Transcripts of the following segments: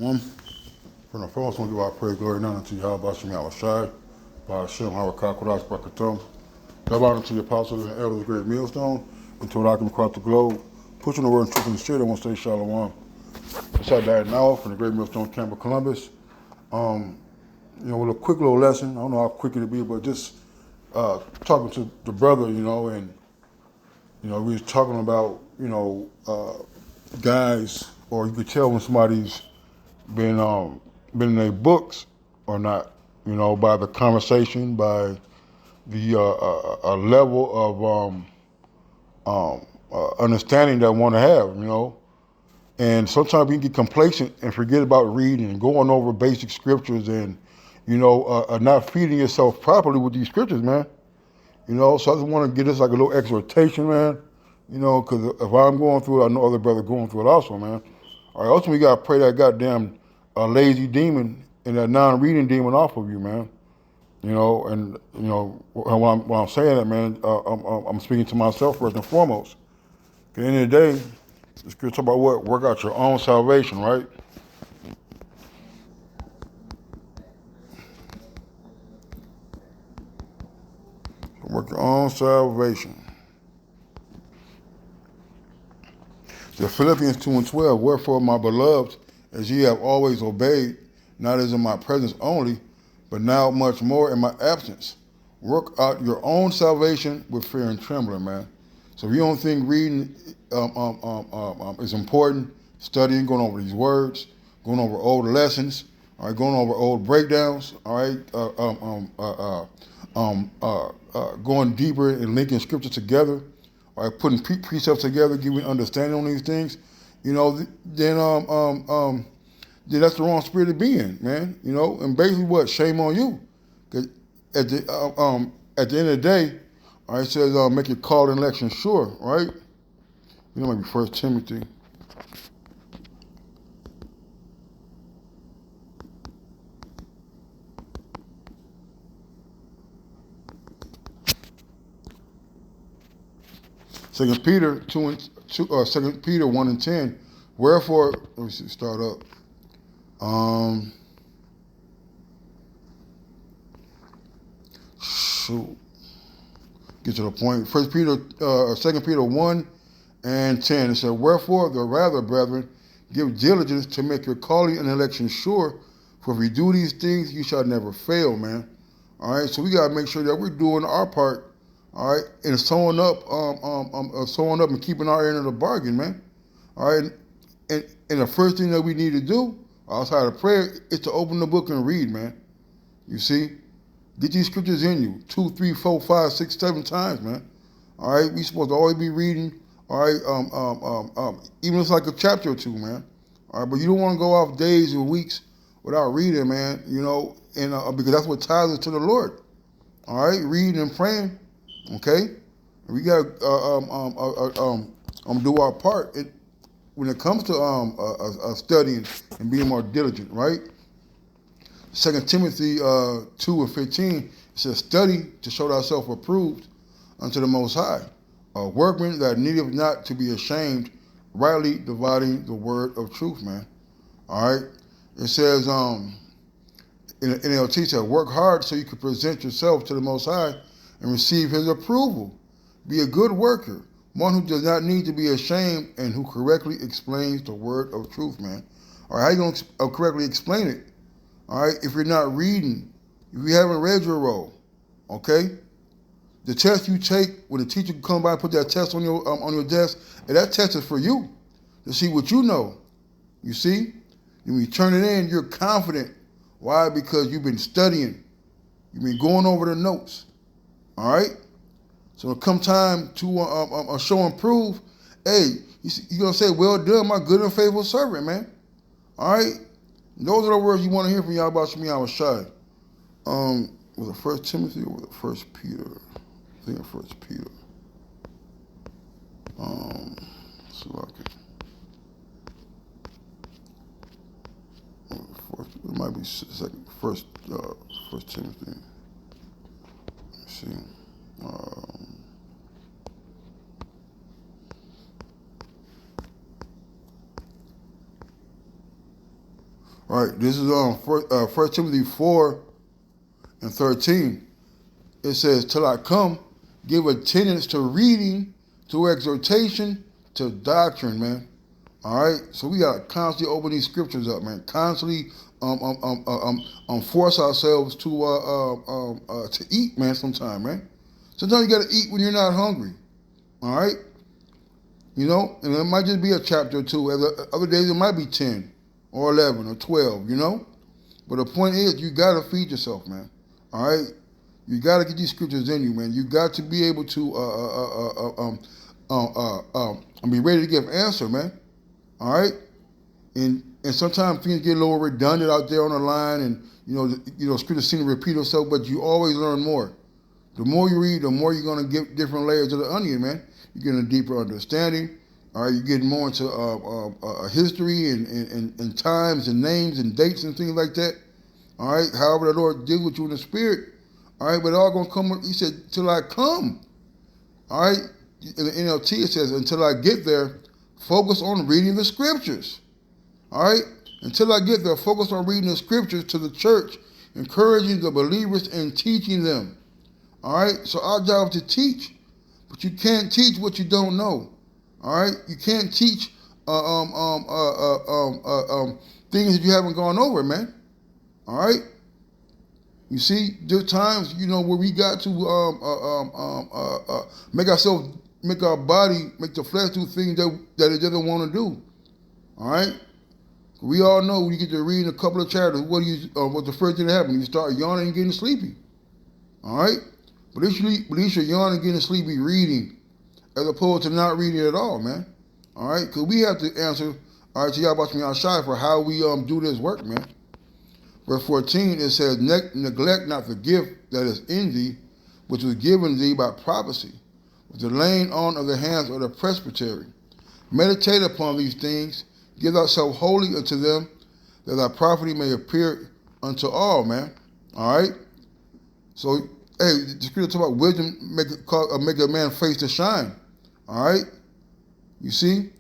One, from the first one, give our praise, glory, and honor to Yahweh Shem Yahushai, by Hashem, Harakah, Kodash, Barakatum. Double honor to the apostles and elders of the great millstone, and to all them across the globe, pushing the word and truth in the spirit, I want to say Shalom. It's our dad now from the great millstone camp of Columbus. With a quick little lesson, I don't know how quick it'll be, but just talking to the brother, and, we was talking about, guys, or you could tell when somebody's been in their books or not, by the conversation, by the a level of understanding that I want to have, And sometimes you can get complacent and forget about reading and going over basic scriptures and, not feeding yourself properly with these scriptures, man. So I just want to get this like a little exhortation, man. Because if I'm going through it, I know other brothers going through it also, man. All right, ultimately, we got to pray that goddamn lazy demon and that non-reading demon off of you, man. When I'm saying that, man, I'm speaking to myself first and foremost. At the end of the day, it's good to talk about what? Work out your own salvation, right? Work your own salvation. The Philippians 2:12, wherefore, my beloved, as ye have always obeyed, not as in my presence only, but now much more in my absence. Work out your own salvation with fear and trembling, man. So if you don't think reading is important, studying, going over these words, going over old lessons, all right, going over old breakdowns, all right, going deeper and linking scripture together, all right, putting precepts together, giving understanding on these things, then that's the wrong spirit to be in, man. And basically what? Shame on you. 'Cause at the end of the day, all right, it says make your call and election sure, right? Maybe 1 Timothy. Second Peter 1:10. Wherefore, let me see, start up. Shoot. Get to the point. Second Peter 1:10. It said, wherefore the rather, brethren, give diligence to make your calling and election sure. For if you do these things, you shall never fail, man. All right. So we gotta make sure that we're doing our part. All right, and sewing up and keeping our end of the bargain, man. All right, and the first thing that we need to do outside of prayer is to open the book and read, man. You see, get these scriptures in you 2, 3, 4, 5, 6, 7 times, man. All right, we supposed to always be reading. All right, even if it's like a chapter or two, man. All right, but you don't want to go off days and weeks without reading, man. And because that's what ties us to the Lord. All right, reading and praying. Okay, we got to do our part when it comes to studying and being more diligent, right? 2 Timothy 2:15 says, "Study to show thyself approved unto the Most High, a workman that needeth not to be ashamed, rightly dividing the word of truth." Man, all right. It says in the NLT said, "Work hard so you can present yourself to the Most High and receive His approval. Be a good worker, one who does not need to be ashamed and who correctly explains the word of truth, man." All right, how you going to correctly explain it? All right, if you're not reading, if you haven't read your role, okay? The test you take, when the teacher comes by and put that test on your desk, and that test is for you to see what you know. You see? When you turn it in, you're confident. Why? Because you've been studying. You've been going over the notes. All right? So when it come time to show and prove, hey, you're going to say, well done, my good and faithful servant, man. All right? Those are the words you want to hear from Yahweh Shem Yahushai. Was it 1 Timothy or was it 1 Peter? I think it's 1 Peter. So I can, it might be first Timothy. Let's see. All right, this is on 1 Timothy 4:13. It says, "Till I come, give attendance to reading, to exhortation, to doctrine," man. All right, so we gotta constantly open these scriptures up, man. Constantly force ourselves to eat, man. Sometime, man. Sometimes you gotta eat when you're not hungry. All right, you know, and it might just be a chapter or two. Other days it might be 10 or 11 or 12. You know, but the point is, you gotta feed yourself, man. All right, you gotta get these scriptures in you, man. You got to be able to be ready to give answer, man. All right, and sometimes things get a little redundant out there on the line, and scripture seem to repeat itself, but you always learn more. The more you read, the more you're gonna get different layers of the onion, man. You're getting a deeper understanding. All right, you're getting more into history and times and names and dates and things like that. All right, however the Lord deals with you in the spirit. All right, but it all gonna come. He said, "Till I come." All right, in the NLT it says, "Until I get there, focus on reading the scriptures." All right? Until I get there, focus on reading the scriptures to the church, encouraging the believers and teaching them. All right? So our job is to teach, but you can't teach what you don't know. All right? You can't teach things that you haven't gone over, man. All right? You see, there's times, where we got to make our body, make the flesh do things that it doesn't want to do. All right? We all know when you get to reading a couple of chapters, what's the first thing that happens? You start yawning and getting sleepy. All right? But at least you're yawning and getting sleepy reading, as opposed to not reading at all, man. All right? Because we have to answer, all right, to Yahweh Shai Shai for how we do this work, man. Verse 14, it says, "Neglect not the gift that is in thee, which was given thee by prophecy, with the laying on of the hands of the presbytery. Meditate upon these things, give thyself wholly unto them, that thy prophecy may appear unto all," man. All right? So, hey, the scripture talk about wisdom make a man's face to shine. All right? You see?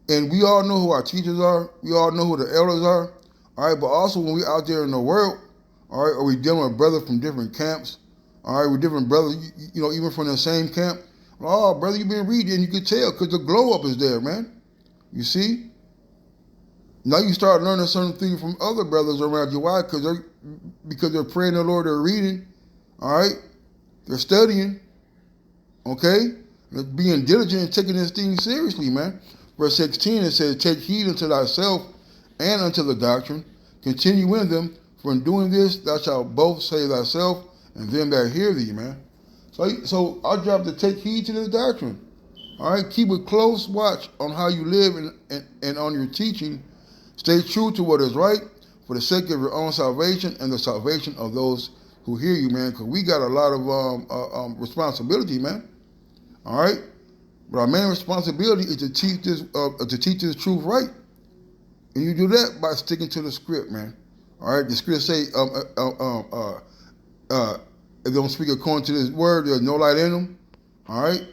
And we all know who our teachers are. We all know who the elders are. All right? But also when we're out there in the world, all right, or we dealing with brothers from different camps, all right, with different brothers, even from the same camp. Oh, brother, you've been reading, and you can tell because the glow up is there, man. You see? Now you start learning certain things from other brothers around you. Why? Because they're praying to the Lord, they're reading, all right? They're studying, okay? They're being diligent and taking this thing seriously, man. Verse 16, it says, "Take heed unto thyself and unto the doctrine. Continue in them, for in doing this thou shalt both save thyself and them that hear thee," man. So our job is to take heed to this doctrine. All right? Keep a close watch on how you live and on your teaching. Stay true to what is right for the sake of your own salvation and the salvation of those who hear you, man, because we got a lot of responsibility, man. All right? But our main responsibility is to teach this truth right. And you do that by sticking to the script, man. All right? The script say, if they don't speak according to this word, there's no light in them. All right?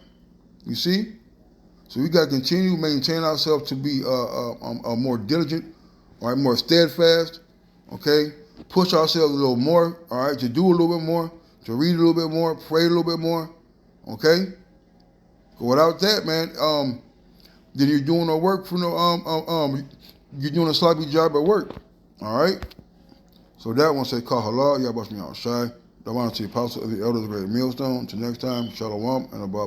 You see? So we got to continue to maintain ourselves to be more diligent, all right, more steadfast, okay? Push ourselves a little more, all right, to do a little bit more, to read a little bit more, pray a little bit more, okay? But without that, man, then you're doing no work for you're doing a sloppy job at work, all right? So that one say, "Call halal, Yahweh Shai Shai, the one to the apostle of the elders of the great millstone." Till next time, shalom and abba.